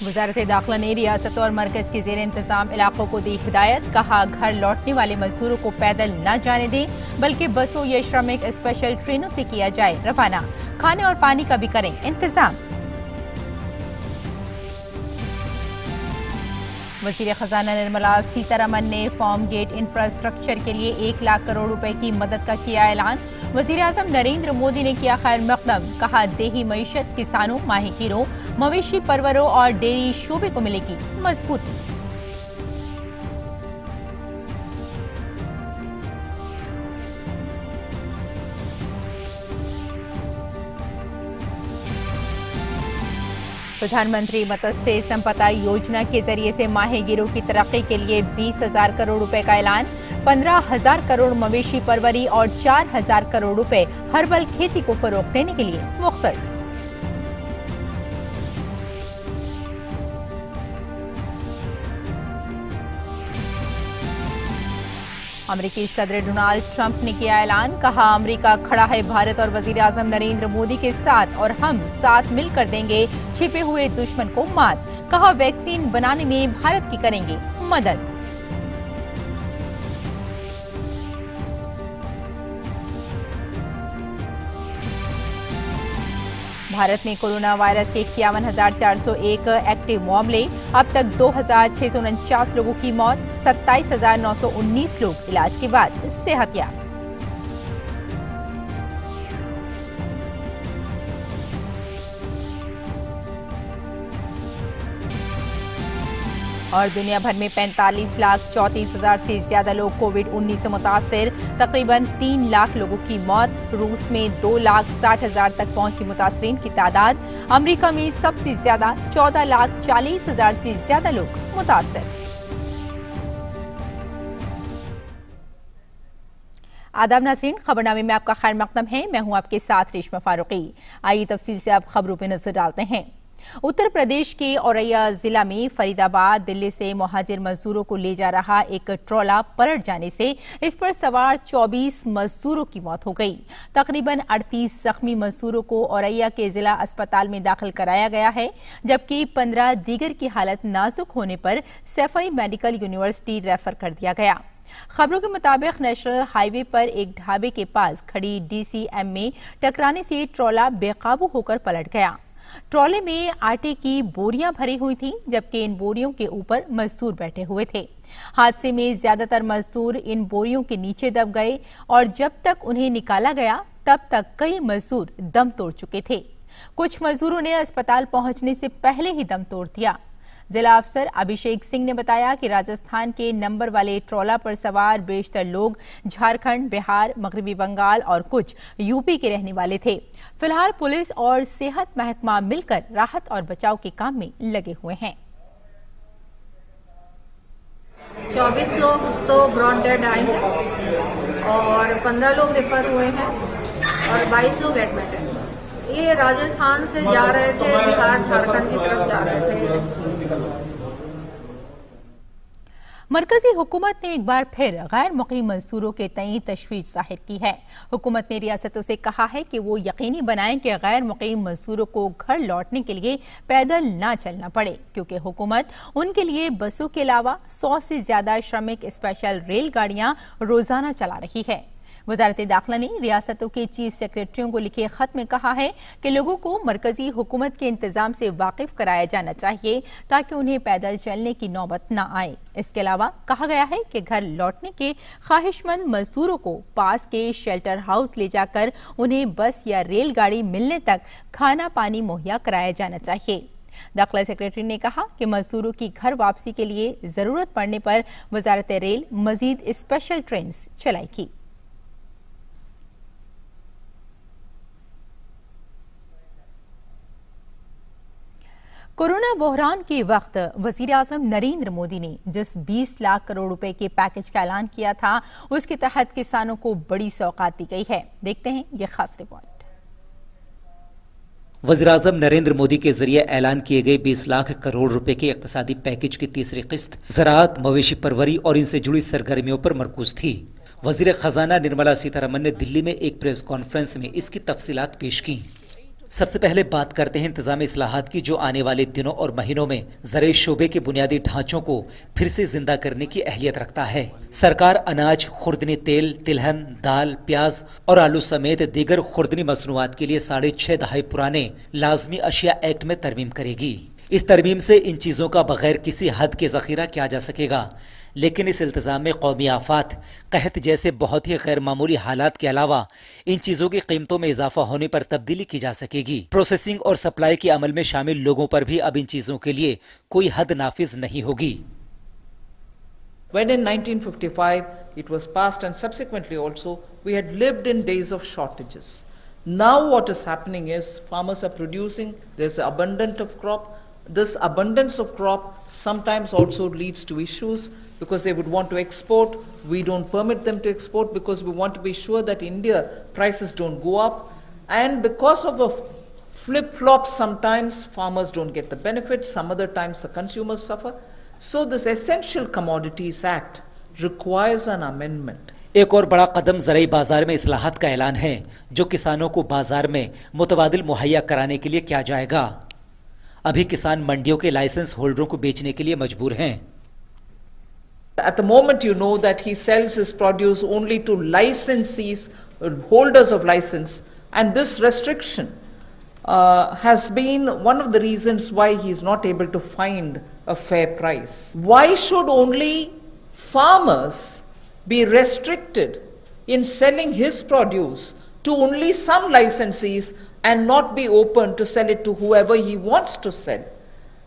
वजारत दाखिला ने रियासतों और मरकज के जेर इंतजाम इलाकों को दी हिदायत। कहा, घर लौटने वाले मजदूरों को पैदल न जाने दें बल्कि बसों या श्रमिक स्पेशल ट्रेनों से किया जाए रवाना। खाने और पानी का भी करें इंतजाम। वज़ीर खजाना निर्मला सीतारमन ने फार्म गेट इंफ्रास्ट्रक्चर के लिए 1 लाख करोड़ रुपए की मदद का किया ऐलान। वज़ीर आज़म नरेंद्र मोदी ने किया खैर मकदम। कहा, देही मईशत, किसानों, माहिकीरों, मवेशी परवरों और डेयरी शोबे को मिलेगी मजबूती। प्रधानमंत्री मत्स्य संपदा योजना के जरिए से माहीगीरों की तरक्की के लिए 20,000 करोड़ रुपए का ऐलान। 15,000 करोड़ मवेशी परवरी और 4,000 करोड़ रुपए हर्बल खेती को फरोग देने के लिए मुख्तस। अमेरिकी सदर डोनाल्ड ट्रंप ने किया ऐलान। कहा, अमेरिका खड़ा है भारत और वजीर आजम नरेंद्र मोदी के साथ और हम साथ मिलकर देंगे छिपे हुए दुश्मन को मात। कहा, वैक्सीन बनाने में भारत की करेंगे मदद। भारत में कोरोना वायरस के 51,401 एक्टिव मामले। अब तक 2,649 लोगों की मौत। 27,919 लोग इलाज के बाद सेहतयाब। और दुनिया भर में 45,34,000 से ज्यादा लोग कोविड-19 से मुतासिर। तकरीबन 3 लाख लोगों की मौत। रूस में 2,60,000 तक पहुंची मुतासरीन की तादाद। अमेरिका में सबसे ज्यादा 14,40,000 से ज्यादा लोग मुतासिर। आदाब नाज़रीन, खबरनामे में आपका खैर मकदम है। मैं हूं आपके साथ रेशमा फारूकी। आइए तफसील से आप खबरों पर नजर डालते हैं। उत्तर प्रदेश के औरैया जिला में फरीदाबाद दिल्ली से मुहाजिर मजदूरों को ले जा रहा एक ट्रॉला पलट जाने से इस पर सवार 24 मजदूरों की मौत हो गई। तकरीबन 38 जख्मी मजदूरों को औरैया के जिला अस्पताल में दाखिल कराया गया है, जबकि 15 दीगर की हालत नाजुक होने पर सैफई मेडिकल यूनिवर्सिटी रेफर कर दिया गया। खबरों के मुताबिक नेशनल हाईवे पर एक ढाबे के पास खड़ी DCM में टकराने से ट्रॉला बेकाबू होकर पलट गया। ट्रॉले में आटे की बोरियां भरी हुई थीं, जबकि इन बोरियों के ऊपर मजदूर बैठे हुए थे। हादसे में ज्यादातर मजदूर इन बोरियों के नीचे दब गए और जब तक उन्हें निकाला गया तब तक कई मजदूर दम तोड़ चुके थे। कुछ मजदूरों ने अस्पताल पहुंचने से पहले ही दम तोड़ दिया। जिला अफसर अभिषेक सिंह ने बताया कि राजस्थान के नंबर वाले ट्रॉला पर सवार बेशतर लोग झारखंड, बिहार, मगरबी बंगाल और कुछ यूपी के रहने वाले थे। फिलहाल पुलिस और सेहत महकमा मिलकर राहत और बचाव के काम में लगे हुए हैं। 24 लोग तो ब्रॉड डेड आए हैं और 15 लोग रेफर हुए हैं और 22 लोग एडमिट हैं। ये राजस्थान से जा रहे थे, बिहार, झारखंड की तरफ जा रहे थे। मरकजी हुकूमत ने एक बार फिर गैर मुकीम मजदूरों के तई तशवीश जाहिर की है। हुकूमत ने रियासतों से कहा है कि वो यकीनी बनाएं कि गैर मुकीम मजदूरों को घर लौटने के लिए पैदल ना चलना पड़े, क्योंकि हुकूमत उनके लिए बसों के अलावा 100 से ज्यादा श्रमिक स्पेशल रेलगाड़ियां रोजाना चला रही है। वजारत दाखिला ने रियासतों के चीफ सेक्रेटरियों को लिखे खत में कहा है कि लोगों को मरकजी हुकूमत के इंतजाम से वाकिफ कराया जाना चाहिए ताकि उन्हें पैदल चलने की नौबत न आए। इसके अलावा कहा गया है कि घर लौटने के ख्वाहिशमंद मजदूरों को पास के शेल्टर हाउस ले जाकर उन्हें बस या रेलगाड़ी मिलने तक खाना पानी मुहैया कराया जाना चाहिए। दाखिला सेक्रेटरी ने कहा कि मजदूरों की घर वापसी के लिए जरूरत पड़ने पर वजारत रेल मजीद स्पेशल ट्रेन चलाएगी। कोरोना बहरान के वक्त वजीर आजम नरेंद्र मोदी ने जिस 20 लाख करोड़ रुपए के पैकेज का ऐलान किया था, उसके तहत किसानों को बड़ी सौगात दी गई है। देखते हैं ये खास रिपोर्ट। वज़ीर आज़म नरेंद्र मोदी के जरिए ऐलान किए गए 20 लाख करोड़ रुपए के इक़्तिसादी पैकेज की तीसरी किस्त ज़राअत, मवेशी परवरी और इनसे जुड़ी सरगर्मियों पर मरकूज थी। वज़ीर खजाना निर्मला सीतारमन ने दिल्ली में एक प्रेस कॉन्फ्रेंस में इसकी तफसीलात पेश की। सबसे पहले बात करते हैं इंतजामी इस्लाहात की, जो आने वाले दिनों और महीनों में ज़राई शोबे के बुनियादी ढांचों को फिर से जिंदा करने की अहलियत रखता है। सरकार अनाज, खुर्दनी तेल, तिलहन, दाल, प्याज और आलू समेत दीगर खुर्दनी मसनूआत के लिए 6.5 दहाई पुराने लाजमी अशिया एक्ट में तरमीम करेगी। इस तरमीम से इन चीज़ों का बगैर किसी हद के ज़ख़ीरा किया जा सकेगा, लेकिन इस इल्तिज़ाम में कौमी आफात, कहत जैसे बहुत ही गैर मामूली हालात के अलावा इन चीज़ों की कीमतों में इजाफा होने पर तब्दीली की जा सकेगी। प्रोसेसिंग और सप्लाई के अमल में शामिल लोगों पर भी अब इन चीज़ों के लिए कोई हद नाफिज नहीं होगी। When in 1955 it was passed, and subsequently also we had lived in days of shortages. Now what is happening is farmers are producing, there's abundance of crop. This abundance of crop sometimes also leads to issues because they would want to export. We don't permit them to export because we want to be sure that India prices don't go up. And because of a flip-flop, sometimes farmers don't get the benefit, some other times the consumers suffer. So this Essential Commodities Act requires an amendment. एक और बड़ा कदम ज़राई बाजार में इस्लाहात का ऐलान है, जो किसानों को बाजार में मुतबादिल मुहैया कराने के लिए किया जाएगा। अभी किसान मंडियों के लाइसेंस होल्डरों को बेचने के लिए मजबूर हैं। At the moment, you know that he sells his produce only to licensees, holders of license, and this restriction has been one of the reasons why he is not able to find a fair price. Why should only farmers be restricted in selling his produce to only some licensees and not be open to sell it to whoever he wants to sell?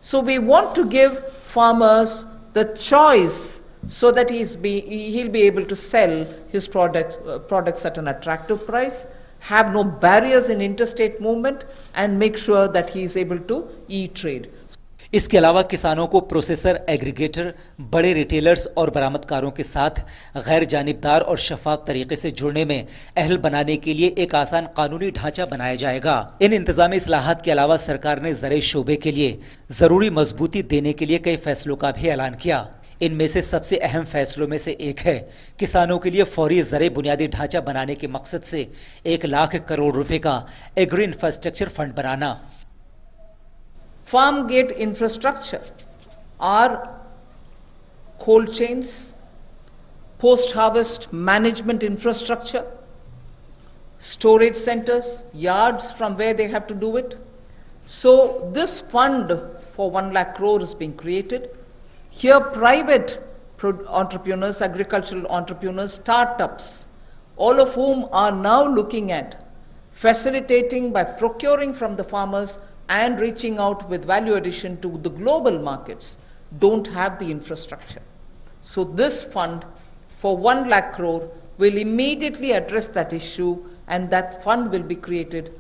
So we want to give farmers the choice so that he'll be able to sell his products at an attractive price, have no barriers in interstate movement, and make sure that he is able to e-trade. इसके अलावा किसानों को processor, aggregator, बड़े retailers और बरामदकारों के साथ गैर जानिबदार और शफाफ तरीके से जुड़ने में अहल बनाने के लिए एक आसान कानूनी ढांचा बनाया जाएगा। इन इंतजामी इस्लाहात के अलावा सरकार ने ज़राई शोबे के लिए जरूरी मजबूती देने के लिए कई फैसलों का भी ऐलान किया। इनमें से सबसे अहम फैसलों में से एक है किसानों के लिए फौरी ज़राई बुनियादी ढांचा बनाने के मकसद से 1 लाख करोड़ रुपए का agree infrastructure fund banana. Farm gate infrastructure are cold chains, post-harvest management infrastructure, storage centers, yards from where they have to do it. So this fund for 1 lakh crore is being created. Here private entrepreneurs, agricultural entrepreneurs, startups, all of whom are now looking at facilitating by procuring from the farmers and reaching out with value addition to the global markets, don't have the infrastructure. So this fund for 1 lakh crore will immediately address that issue, and that fund will be created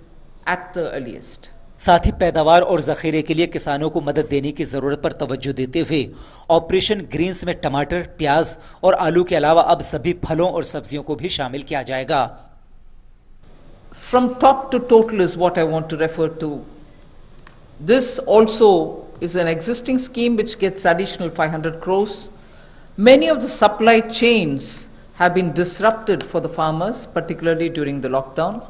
at the earliest. साथ ही पैदावार और जखीरे के लिए किसानों को मदद देने की जरूरत पर तवज्जो देते हुए ऑपरेशन ग्रीन्स में टमाटर, प्याज और आलू के अलावा अब सभी फलों और सब्जियों को भी शामिल किया जाएगा। From top to total is what I want to refer to. This also is an existing scheme which gets additional 500 crores. Many of the supply chains have been disrupted for the farmers, particularly during the lockdown.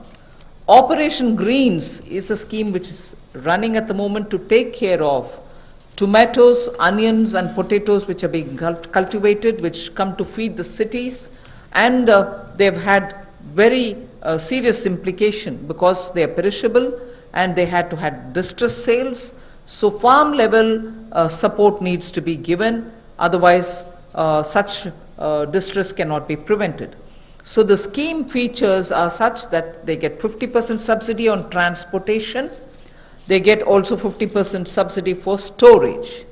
Operation Greens is a scheme which is running at the moment to take care of tomatoes, onions and potatoes which are being cultivated, which come to feed the cities, and they've had very serious implication because they are perishable and they had to have distress sales. So farm level support needs to be given, otherwise such distress cannot be prevented. So the scheme features are such that they get 50% subsidy on transportation, they get also 50% subsidy for storage.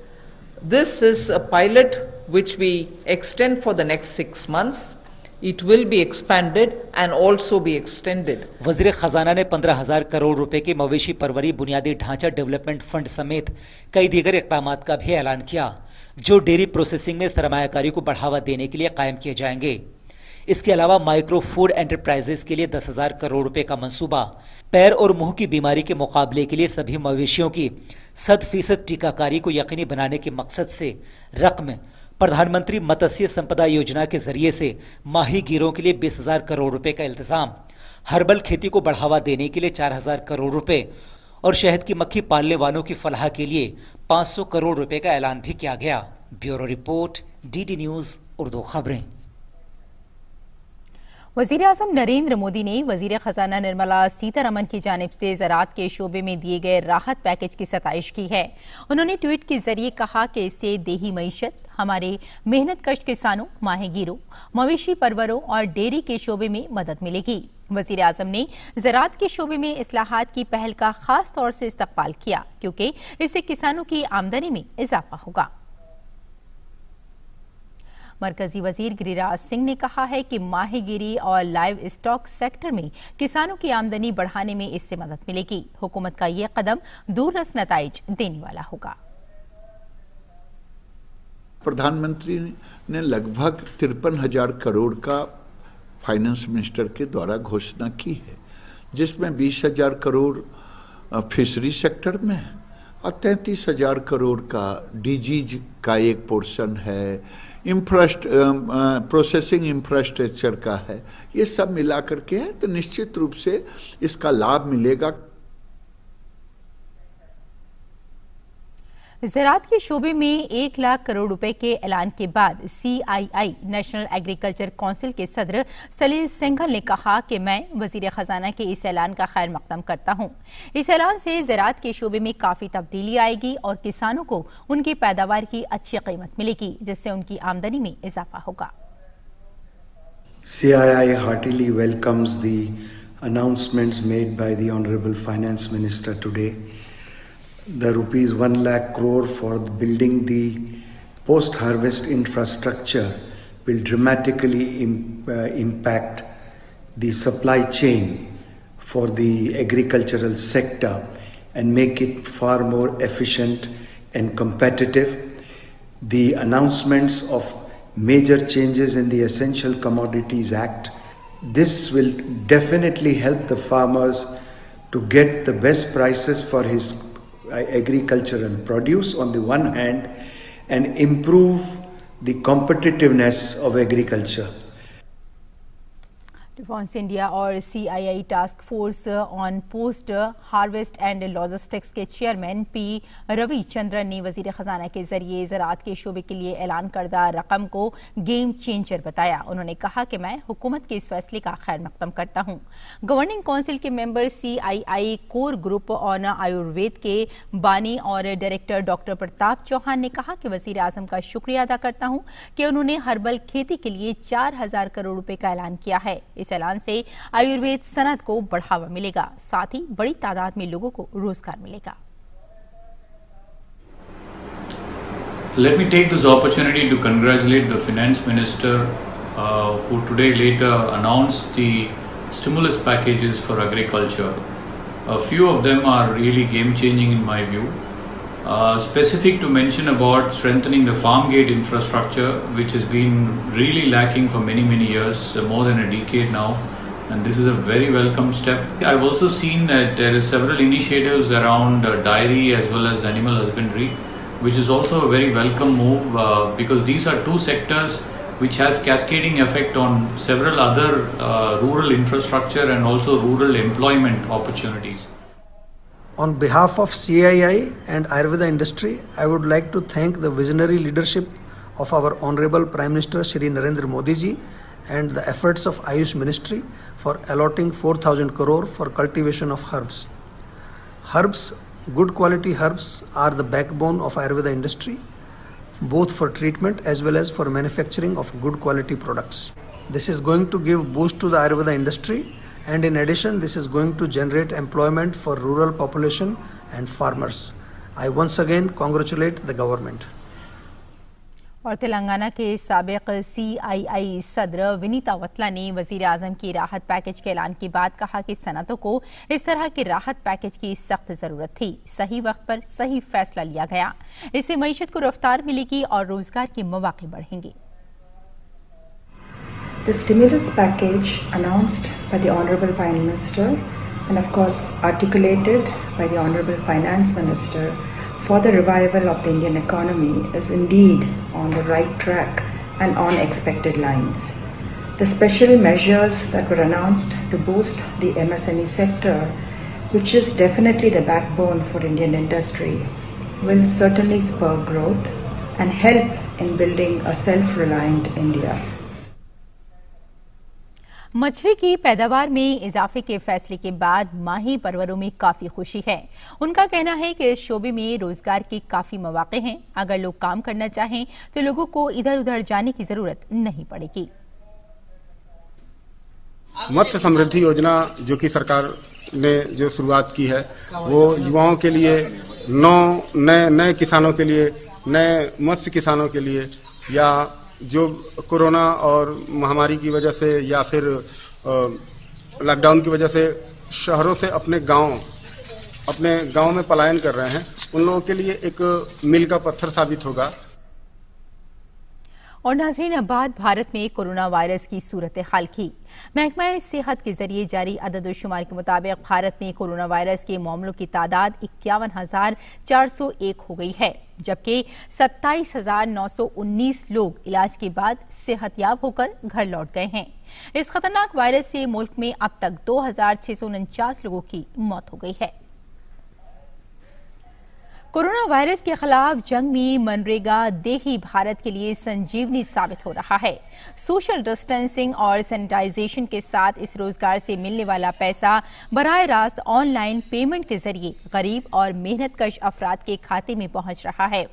This is a pilot which we extend for the next 6 months. It will be expanded and also be extended. वज़ीर खजाना ने 15,000 करोड़ रुपए के मवेशी परवरी बुनियादी ढांचा development fund समेत कई दीगर इक़दामात का भी ऐलान किया, जो डेयरी प्रोसेसिंग में सरमायाकारी को बढ़ावा देने के लिए कायम किए जाएंगे। इसके अलावा माइक्रो फूड एंटरप्राइजेस के लिए 10,000 करोड़ रुपए का मंसूबा, पैर और मुंह की बीमारी के मुकाबले के लिए सभी मवेशियों की 100% टीकाकारी को यकीनी बनाने के मकसद से रकम प्रधानमंत्री मत्स्य संपदा योजना के जरिए से माहीगीरों के लिए 20,000 करोड़ रुपए का इल्तिजाम, हर्बल खेती को बढ़ावा देने के लिए 4000 करोड़ रुपए और शहद की मक्खी पालने वालों की फलाह के लिए 500 करोड़ रुपए का ऐलान भी किया गया। Bureau report, DD news Urdu खबरें। वज़ीर-ए-आज़म नरेंद्र मोदी ने वज़ीर ख़ज़ाना निर्मला सीतारमण की जानिब से ज़राअत के शोबे में दिए गए राहत पैकेज की सताइश की है। उन्होंने ट्वीट के जरिए कहा कि इससे देही मईशत, हमारे मेहनत कश किसानों, माहीगीरों, मवेशी परवरों और डेयरी के शोबे में मदद मिलेगी। वज़ीर-ए-आज़म ने ज़राअत के शोबे में इस्लाहात की पहल का खास तौर से इस्तक़बाल किया क्योंकि इससे किसानों की आमदनी में इजाफा होगा। मरकजी वजीर गिरिराज सिंह ने कहा है कि माहीगीरी और लाइव स्टॉक सेक्टर में किसानों की आमदनी बढ़ाने में इससे मदद मिलेगी। हुकूमत का यह कदम दूररस नताइज देने वाला होगा। प्रधानमंत्री ने लगभग 53,000 करोड़ का फाइनेंस मिनिस्टर के द्वारा घोषणा की है, जिसमें 20,000 करोड़ फिशरी सेक्टर में और 33,000 करोड़ का डीजीज का एक पोर्शन है, प्रोसेसिंग इंफ्रास्ट्रक्चर का है। ये सब मिलाकर के है तो निश्चित रूप से इसका लाभ मिलेगा। ज़राअत के शोबे में 1 लाख करोड़ रुपए के ऐलान के बाद CII नेशनल एग्रीकल्चर काउंसिल के सदर सलील सिंघल ने कहा कि मैं वज़ीर ख़ज़ाना के इस ऐलान का खैर मक़दम करता हूँ। इस ऐलान से ज़राअत के शोबे में काफ़ी तब्दीली आएगी और किसानों को उनकी पैदावार की अच्छी कीमत मिलेगी, जिससे उनकी आमदनी में इजाफा होगा। CII heartily welcomes the announcements made by the Honorable Finance Minister today. The rupees 1 lakh crore for building the post-harvest infrastructure will dramatically impact the supply chain for the agricultural sector and make it far more efficient and competitive. The announcements of major changes in the Essential Commodities Act, this will definitely help the farmers to get the best prices for his agricultural produce on the one hand and improve the competitiveness of agriculture. Defence India और CII task force on post harvest and logistics के chairman P. Ravichandran ने वजीर खजाना के जरिए ज़राअत के शोबे के लिए ऐलान करदा रकम को गेम चेंजर बताया। उन्होंने कहा कि मैं हुकूमत के इस फैसले का खैर मकदम करता हूँ। गवर्निंग काउंसिल के member CII core group on Ayurveda के बानी और डायरेक्टर डॉक्टर प्रताप चौहान ने कहा कि वजीर आजम का शुक्रिया अदा करता हूँ कि उन्होंने हर्बल खेती के लिए 4,000 करोड़ रुपए का ऐलान किया है। इस ऐलान से आयुर्वेद सनत को बढ़ावा मिलेगा, साथ ही बड़ी तादाद में लोगों को रोजगार मिलेगा। Let me take this opportunity to congratulate the Finance Minister who today later announced the stimulus packages for agriculture. A few of them are really game-changing in my view. Specific to mention about strengthening the farm gate infrastructure, which has been really lacking for many years, more than a decade now, and this is a very welcome step. I've also seen that there are several initiatives around dairy as well as animal husbandry, which is also a very welcome move because these are two sectors which has cascading effect on several other rural infrastructure and also rural employment opportunities. On behalf of CII and Ayurveda industry, I would like to thank the visionary leadership of our Honorable Prime Minister Shri Narendra Modi ji and the efforts of Ayush Ministry for allotting 4,000 crore for cultivation of herbs. Herbs, good quality herbs are the backbone of Ayurveda industry, both for treatment as well as for manufacturing of good quality products. This is going to give boost to the Ayurveda industry. And in addition, this is going to generate employment for rural population and farmers. I once again congratulate the government. और तेलंगाना के साबिक CII सदर विनीता वतला ने वजीर आजम की राहत package के ऐलान के बाद कहा कि सनतों को इस तरह के राहत पैकेज की सख्त जरूरत थी। सही वक्त पर सही फैसला लिया गया। इससे मईशत को रफ्तार मिलेगी और रोजगार के मौके बढ़ेंगे। The stimulus package announced by the Honorable Prime Minister and of course articulated by the Honorable Finance Minister for the revival of the Indian economy is indeed on the right track and on expected lines. The special measures that were announced to boost the MSME sector, which is definitely the backbone for Indian industry, will certainly spur growth and help in building a self-reliant India. मछली की पैदावार में इजाफे के फैसले के बाद माही परवरों में काफी खुशी है। उनका कहना है कि इस शोबे में रोजगार के काफी मौके हैं। अगर लोग काम करना चाहें तो लोगों को इधर उधर जाने की जरूरत नहीं पड़ेगी। मत्स्य समृद्धि योजना जो कि सरकार ने जो शुरुआत की है वो युवाओं के लिए, नए किसानों के लिए, नए मत्स्य किसानों के लिए, या जो कोरोना और महामारी की वजह से या फिर लॉकडाउन की वजह से शहरों से अपने गांव में पलायन कर रहे हैं, उन लोगों के लिए एक मील का पत्थर साबित होगा। और नाज़रीन, अब बात भारत में कोरोना वायरस की सूरत हाल की। महकमा सेहत के जरिए जारी अदद-ओ-शुमार के मुताबिक भारत में कोरोना वायरस के मामलों की तादाद 51,401 हो गई है, जबकि 27,919 लोग इलाज के बाद सेहतयाब होकर घर लौट गए हैं। इस खतरनाक वायरस से मुल्क में अब तक 2,649 लोगों की मौत हो गई है। कोरोना वायरस के खिलाफ जंग में मनरेगा देही भारत के लिए संजीवनी साबित हो रहा है। सोशल डिस्टेंसिंग और सैनिटाइजेशन के साथ इस रोजगार से मिलने वाला पैसा बराह रास्त ऑनलाइन पेमेंट के जरिए गरीब और मेहनतकश अफराद के खाते में पहुंच रहा है।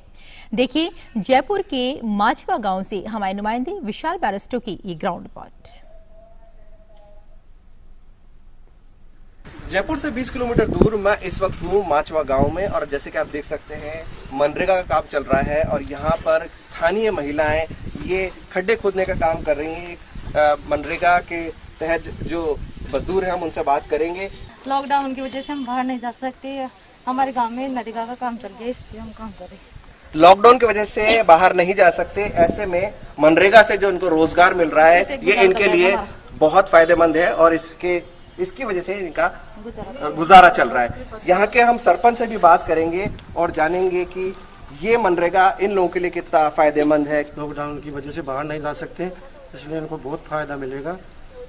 देखिए जयपुर के माचवा गांव से हमारे नुमाइंदे विशाल बैरिस्टो की ये ग्राउंड रिपोर्ट। जयपुर से 20 किलोमीटर दूर मैं इस वक्त हूँ माचवा गांव में, और जैसे कि आप देख सकते हैं मनरेगा का काम चल रहा है और यहाँ पर स्थानीय महिलाएं ये खड्डे खोदने का काम कर रही हैं। मनरेगा के तहत जो मजदूर हैं हम उनसे बात करेंगे। लॉकडाउन की वजह से हम बाहर नहीं जा सकते, हमारे गाँव में नरेगा का काम चल गया, इसलिए हम काम कर रहे हैं। लॉकडाउन की वजह से बाहर नहीं जा सकते, ऐसे में मनरेगा से जो उनको रोजगार मिल रहा है ये इनके लिए बहुत फायदेमंद है और इसकी वजह से इनका गुजारा चल रहा है। यहाँ के हम सरपंच से भी बात करेंगे और जानेंगे कि ये मनरेगा इन लोगों के लिए कितना फायदेमंद है। लॉकडाउन की वजह से बाहर नहीं जा सकते, इसलिए इनको बहुत फायदा मिलेगा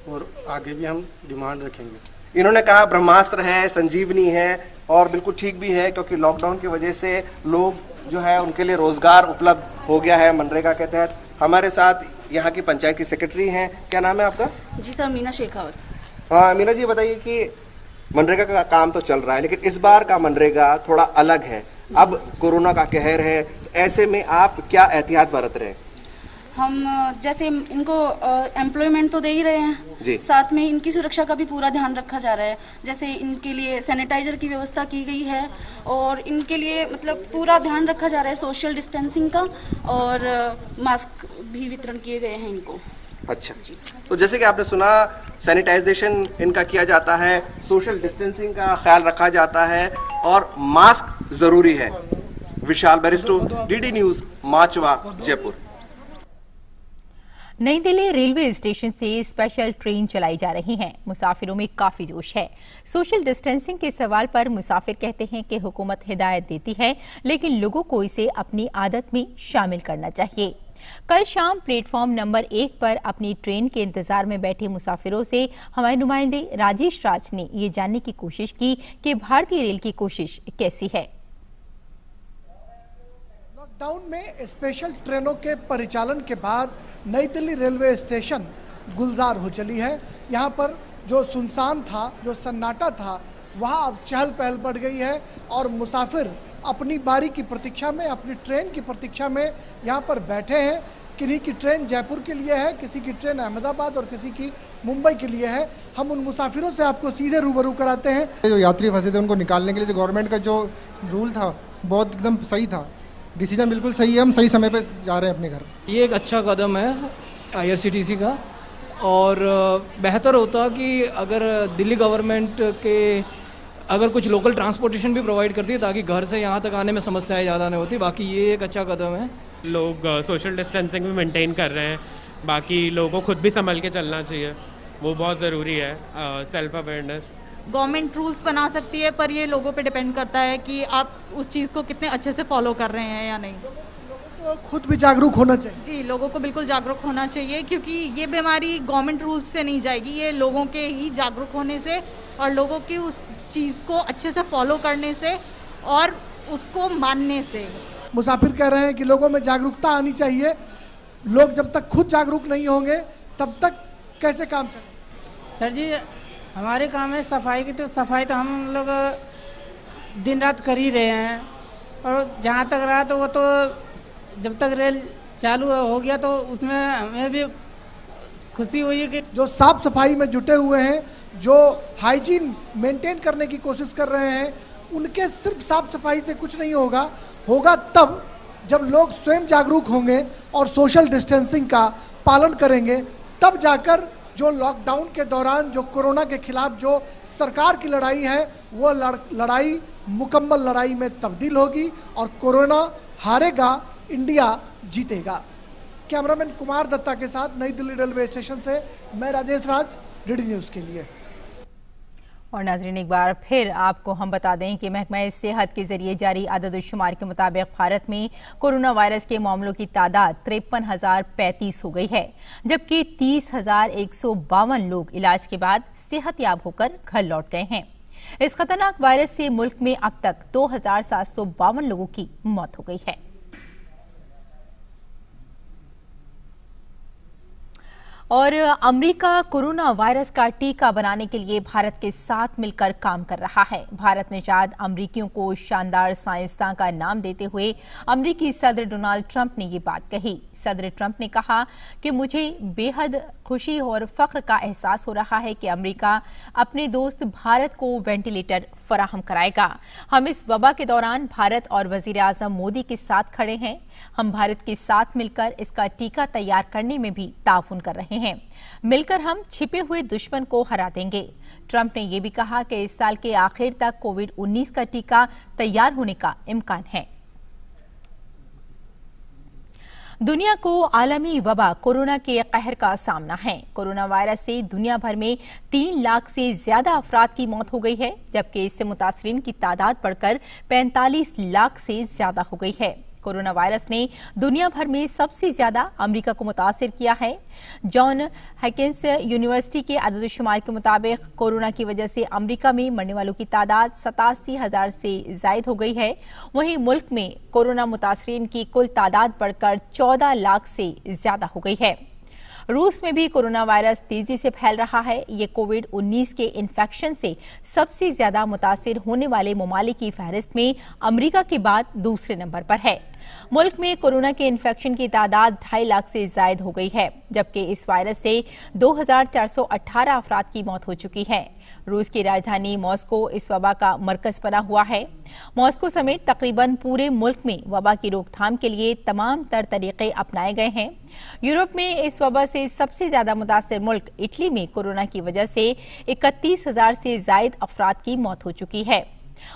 और आगे भी हम डिमांड रखेंगे। इन्होंने कहा ब्रह्मास्त्र है, संजीवनी है, और बिल्कुल ठीक भी है, क्योंकि लॉकडाउन की वजह से लोग जो है उनके लिए रोजगार उपलब्ध हो गया है मनरेगा के तहत। हमारे साथ यहाँ की पंचायत की सेक्रेटरी हैं, क्या नाम है आपका? जी सर, मीना शेखावत। हाँ मीना जी, बताइए कि मनरेगा का काम तो चल रहा है, लेकिन इस बार का मनरेगा थोड़ा अलग है। अब कोरोना का कहर है, तो ऐसे में आप क्या एहतियात बरत रहे हैं? हम जैसे इनको एम्प्लॉयमेंट तो दे ही रहे हैं जी, साथ में इनकी सुरक्षा का भी पूरा ध्यान रखा जा रहा है। जैसे इनके लिए सैनिटाइजर की व्यवस्था की गई है और इनके लिए मतलब पूरा ध्यान रखा जा रहा है सोशल डिस्टेंसिंग का, और मास्क भी वितरण किए गए हैं इनको। अच्छा, तो जैसे कि आपने सुना सैनिटाइजेशन इनका किया जाता है, सोशल डिस्टेंसिंग का ख्याल रखा जाता है और मास्क जरूरी है। विशाल बैरिस्टो, डीडी न्यूज, माचवा, जयपुर। नई दिल्ली रेलवे स्टेशन से स्पेशल ट्रेन चलाई जा रही हैं। मुसाफिरों में काफी जोश है। सोशल डिस्टेंसिंग के सवाल पर मुसाफिर कहते हैं कि हुकूमत हिदायत देती है, लेकिन लोगों को इसे अपनी आदत में शामिल करना चाहिए। कल शाम प्लेटफॉर्म नंबर 1 पर अपनी ट्रेन के इंतजार में बैठे मुसाफिरों से हमारे नुमाइंदे राजेश राज ने ये जानने की कोशिश की कि भारतीय रेल की कोशिश कैसी है। लॉकडाउन में स्पेशल ट्रेनों के परिचालन के बाद नई दिल्ली रेलवे स्टेशन गुलजार हो चली है। यहाँ पर जो सुनसान था, जो सन्नाटा था, वहाँ अब चहल पहल बढ़ गई है और मुसाफिर अपनी बारी की प्रतीक्षा में, अपनी ट्रेन की प्रतीक्षा में यहाँ पर बैठे हैं। किन्हीं की ट्रेन जयपुर के लिए है, किसी की ट्रेन अहमदाबाद और किसी की मुंबई के लिए है। हम उन मुसाफिरों से आपको सीधे रूबरू कराते हैं। जो यात्री फंसे थे उनको निकालने के लिए जो गवर्नमेंट का जो रूल था बहुत एकदम सही था, डिसीजन बिल्कुल सही है। हम सही समय पर जा रहे हैं अपने घर। ये एक अच्छा कदम है IRCTC का, और बेहतर होता कि अगर दिल्ली गवर्नमेंट के अगर कुछ लोकल ट्रांसपोर्टेशन भी प्रोवाइड करती है ताकि घर से यहाँ तक आने में समस्याएं ज़्यादा नहीं होती। बाकी ये एक अच्छा कदम है। लोग सोशल डिस्टेंसिंग भी मेंटेन कर रहे हैं, बाकी लोगों को खुद भी संभल के चलना चाहिए, वो बहुत ज़रूरी है। सेल्फ अवेयरनेस गवर्नमेंट रूल्स बना सकती है, पर ये लोगों पे डिपेंड करता है कि आप उस चीज़ को कितने अच्छे से फॉलो कर रहे हैं या नहीं। को खुद भी जागरूक होना चाहिए। जी, लोगों को बिल्कुल जागरूक होना चाहिए, क्योंकि ये बीमारी गवर्नमेंट रूल्स से नहीं जाएगी, ये लोगों के ही जागरूक होने से और लोगों की उस चीज़ को अच्छे से फॉलो करने से और उसको मानने से। मुसाफिर कह रहे हैं कि लोगों में जागरूकता आनी चाहिए। लोग जब तक खुद जागरूक नहीं होंगे तब तक कैसे काम चलेगा? सर जी, हमारे काम है सफाई की, तो सफाई तो हम लोग दिन रात कर ही रहे हैं। और जहाँ तक रहा तो वो तो जब तक रेल चालू हो गया तो उसमें हमें भी खुशी हुई कि जो साफ सफाई में जुटे हुए हैं, जो हाइजीन मेंटेन करने की कोशिश कर रहे हैं, उनके सिर्फ साफ सफाई से कुछ नहीं होगा तब जब लोग स्वयं जागरूक होंगे और सोशल डिस्टेंसिंग का पालन करेंगे, तब जाकर जो लॉकडाउन के दौरान जो कोरोना के खिलाफ जो सरकार की लड़ाई है वो लड़ाई मुकम्मल लड़ाई में तब्दील होगी और कोरोना हारेगा, इंडिया जीतेगा। कैमरामैन कुमार दत्ता के साथ नई दिल्ली रेलवे स्टेशन से मैं राजेश राज, डीडी न्यूज़ के लिए। और नाजरीन, एक बार फिर आपको हम बता दें कि महकमा सेहत के जरिए जारी आदद-ओ-शुमार के मुताबिक भारत में कोरोना वायरस के मामलों की तादाद 53,035 हो गई है, जबकि 30,152 लोग इलाज के बाद सेहतयाब होकर घर लौट गए हैं। इस खतरनाक वायरस से मुल्क में अब तक 2,752 लोगों की मौत हो गई है। और अमेरिका कोरोना वायरस का टीका बनाने के लिए भारत के साथ मिलकर काम कर रहा है। भारत निजात अमरीकियों को शानदार साइंसदान का नाम देते हुए अमरीकी सदर डोनाल्ड ट्रंप ने ये बात कही। सदर ट्रंप ने कहा कि मुझे बेहद खुशी और फख्र का एहसास हो रहा है कि अमेरिका अपने दोस्त भारत को वेंटिलेटर फराहम कराएगा। हम इस वबा के दौरान भारत और वजीर आजम मोदी के साथ खड़े हैं। हम भारत के साथ मिलकर इसका टीका तैयार करने में भी ताउन कर रहे हैं। मिलकर हम छिपे हुए दुश्मन को हरा देंगे। ट्रंप ने यह भी कहा कि इस साल के आखिर तक कोविड-19 का टीका तैयार होने का इम्कान है। दुनिया को आलमी वबा कोरोना के कहर का सामना है। कोरोना वायरस से दुनिया भर में 3 लाख से ज्यादा अफराद की मौत हो गई है, जबकि इससे मुतासरीन की तादाद बढ़कर 45 लाख से ज्यादा हो गई है। कोरोना वायरस ने दुनिया भर में सबसे ज्यादा अमेरिका को मुतासिर किया है। जॉन हॉकिंस यूनिवर्सिटी के आदद-ओ-शुमार के मुताबिक कोरोना की वजह से अमेरिका में मरने वालों की तादाद 87,000 से जायद हो गई है। वहीं मुल्क में कोरोना मुतासरीन की कुल तादाद बढ़कर 14 लाख से ज्यादा हो गई है। रूस में भी कोरोना वायरस तेजी से फैल रहा है। ये कोविड-19 के इन्फेक्शन से सबसे ज्यादा मुतासिर होने वाले ममालिक की फहरिस्त में अमेरिका के बाद दूसरे नंबर पर है। मुल्क में कोरोना के इन्फेक्शन की तादाद 2.5 लाख से जायद हो गई है, जबकि इस वायरस से 2,418 अफराद की मौत हो चुकी है। रूस की राजधानी मॉस्को इस वबा का मरकज बना हुआ है। मॉस्को समेत तकरीबन पूरे मुल्क में वबा की रोकथाम के लिए तमाम तर तरीके अपनाए गए हैं। यूरोप में इस वबा से सबसे ज्यादा मुतासिर मुल्क इटली में कोरोना की वजह से 31,000 से जायद अफराद की मौत हो चुकी है।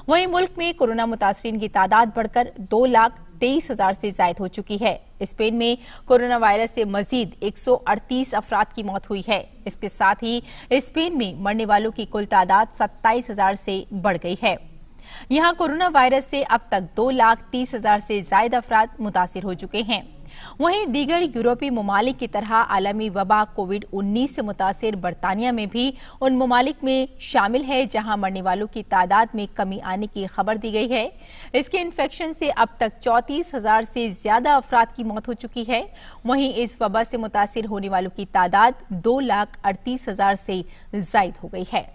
वहीं मुल्क में कोरोना मुतासरीन की तादाद बढ़कर 2,23,000 से जायद हो चुकी है। स्पेन में कोरोना वायरस से मजीद 138 अफराद की मौत हुई है। इसके साथ ही स्पेन में मरने वालों की कुल तादाद 27,000 से बढ़ गई है। यहाँ कोरोना वायरस से अब तक 2,30,000 से जायद अफराद मुतासिर हो चुके हैं। वहीं दीगर यूरोपीय ममालिक की तरह आलमी वबा कोविड-19 से मुतासिर बरतानिया में भी उन ममालिक में शामिल है जहां मरने वालों की तादाद में कमी आने की खबर दी गई है। इसके इन्फेक्शन से अब तक 34,000 से ज्यादा अफराद की मौत हो चुकी है। वहीं इस वबा से मुतासिर होने वालों की तादाद 2,38,000 से जायद हो गई है।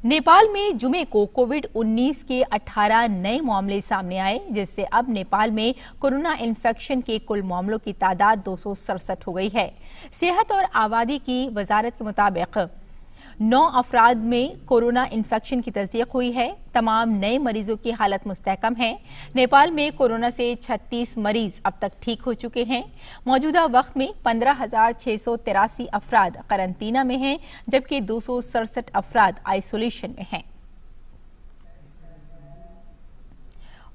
नेपाल में जुमे को कोविड-19 के 18 नए मामले सामने आए, जिससे अब नेपाल में कोरोना इन्फेक्शन के कुल मामलों की तादाद 267 हो गई है। सेहत और आबादी की वजारत के मुताबिक 9 अफराद में कोरोना इन्फेक्शन की तस्दीक हुई है। तमाम नए मरीजों की हालत मुस्तहकम है। नेपाल में कोरोना से 36 मरीज अब तक ठीक हो चुके हैं। मौजूदा वक्त में 15,683 अफराद करंतना में हैं, जबकि 267 अफराद आइसोलेशन में हैं।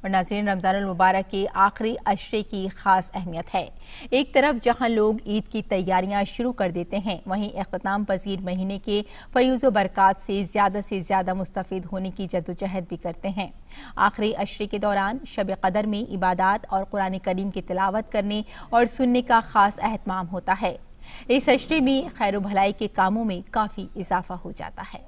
और नाज़रीन, रमज़ानुल मुबारक के आखिरी अशरे की खास अहमियत है। एक तरफ जहां लोग ईद की तैयारियां शुरू कर देते हैं, वहीं इख्तिताम पज़ीर महीने के फयूज़ व बरक़ात से ज़्यादा मुस्तफ़ीद होने की जद्दोजहद भी करते हैं। आखिरी अशरे के दौरान शब क़दर में इबादत और कुरान करीम की तिलावत करने और सुनने का खास अहतमाम होता है। इस अशरे में खैर भलाई के कामों में काफ़ी इजाफा हो जाता है।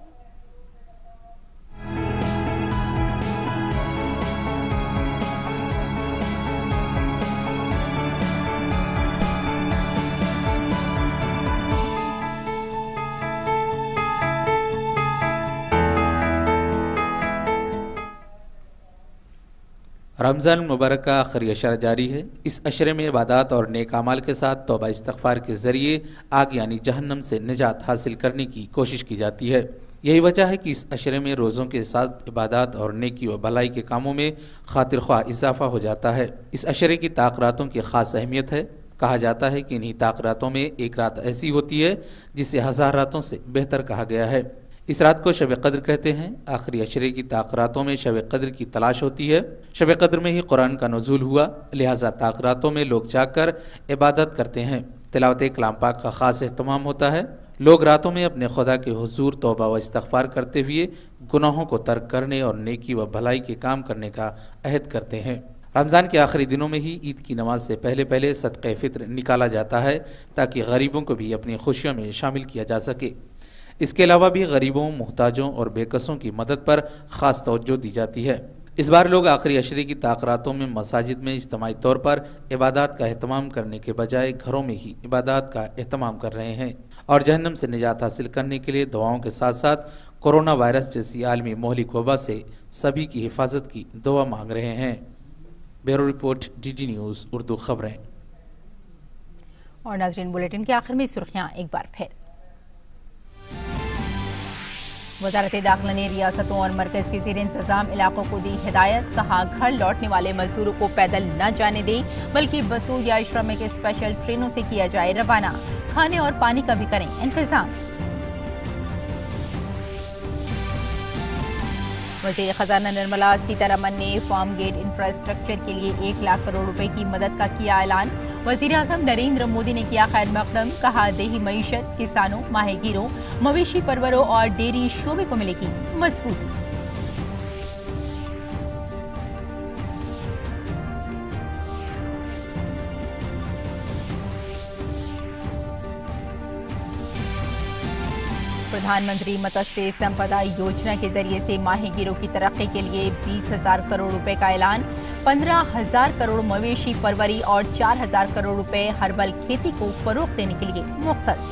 रमज़ान मुबारक का आखिरी अशरा जारी है। इस अशरे में इबादत और नेक अमाल के साथ तौबा इस्तग़फ़ार के ज़रिए आग यानी जहन्नम से निजात हासिल करने की कोशिश की जाती है। यही वजह है कि इस अशरे में रोज़ों के साथ इबादत और नेकी व भलाई के कामों में खातिर ख्वाह इजाफा हो जाता है। इस अशरे की ताक रातों की ख़ास अहमियत है। कहा जाता है कि इन्हीं ताक रातों में एक रात ऐसी होती है जिसे 1000 रातों से बेहतर कहा गया है। इस रात को शब कद्र कहते हैं। आखिरी अशरे की ताक़रातों में शब कद्र की तलाश होती है। शब कद्र में ही कुरान का नुज़ूल हुआ, लिहाजा ताक़रातों में लोग जाकर इबादत करते हैं। तिलावत कलाम पाक का ख़ास एहतमाम होता है। लोग रातों में अपने खुदा के हुज़ूर तौबा व इस्तग़फ़ार करते हुए गुनाहों को तर्क करने और नेकी व भलाई के काम करने का अहद करते हैं। रमज़ान के आखिरी दिनों में ही ईद की नमाज से पहले सदक़े फ़ित्र निकाला जाता है ताकि गरीबों को भी अपनी खुशियों में शामिल किया जा सके। इसके अलावा भी गरीबों, मुहताजों और बेकसों की मदद पर ख़ास तवज्जो दी जाती है। इस बार लोग आखिरी अशरे की ताक़रातों में मसाजिद में इज्तिमाई तौर पर इबादत का एहतमाम करने के बजाय घरों में ही इबादत का एहतमाम कर रहे हैं और जहन्नम से निजात हासिल करने के लिए दुआओं के साथ साथ कोरोना वायरस जैसी आलमी मोहलिक वबा से सभी की हिफाजत की दुआ मांग रहे हैं। Bureau report, DD news Urdu खबरें। और नाज़रीन, बुलेटिन के आखिर में सुर्खियां एक बार फिर। वज़ारत दाखिला ने रियासतों और मरकज़ के ज़ेर इंतज़ाम इलाकों को दी हिदायत, कहा घर लौटने वाले मजदूरों को पैदल न जाने दें बल्कि बसों या श्रमिक स्पेशल ट्रेनों से किया जाए रवाना। खाने और पानी का भी करें इंतज़ाम। वज़ीर ख़ज़ाना निर्मला सीतारमन ने फार्म गेट इंफ्रास्ट्रक्चर के लिए 1 लाख करोड़ रुपए की मदद का किया ऐलान। वज़ीर आज़म नरेंद्र मोदी ने किया खैर मकदम, कहा देही मईशत, किसानों, माहीगीरों, मवेशी परवरों और डेयरी शोबे को मिलेगी मजबूती। प्रधानमंत्री मत्स्य संपदा योजना के जरिए से माहीगीरों की तरक्की के लिए 20,000 करोड़ रुपए का ऐलान। 15,000 करोड़ मवेशी परवरी और 4,000 करोड़ रुपए हर्बल खेती को फरोग देने के लिए मुख्तस।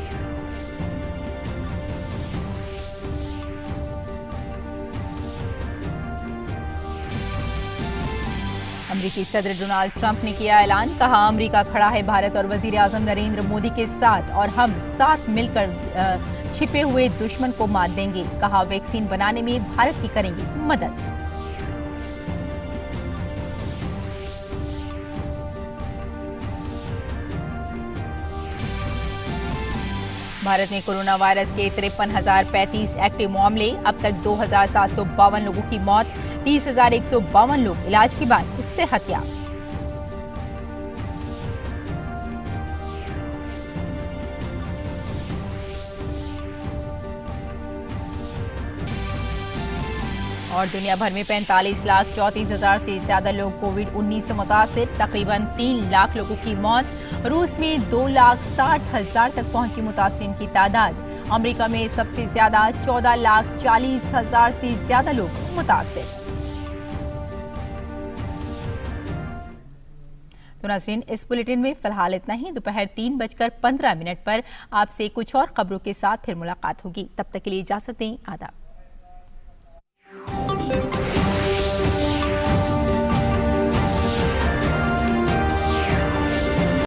अमेरिकी सदर डोनाल्ड ट्रंप ने किया ऐलान, कहा अमेरिका खड़ा है भारत और वजीर आजम नरेंद्र मोदी के साथ और हम साथ मिलकर छिपे हुए दुश्मन को मात देंगे। कहा वैक्सीन बनाने में भारत की करेंगे मदद। भारत में कोरोना वायरस के 53,035 एक्टिव मामले, अब तक 2,752 लोगों की मौत, 30,152 लोग इलाज के बाद सेहतयाब। और दुनिया भर में 45,34,000 से ज्यादा लोग कोविड-19 से मुतासिर, तकरीबन 3 लाख लोगों की मौत। रूस में 2,60,000 तक पहुंची मुतासिरीन की तादाद। अमेरिका में सबसे ज्यादा 14,40,000 से ज्यादा लोग मुतासिर। तो नाज़रीन, इस बुलेटिन में फिलहाल इतना ही। दोपहर 3:15 पर आपसे कुछ और खबरों के साथ फिर मुलाकात होगी। तब तक के लिए इजाजत दें। आदाब।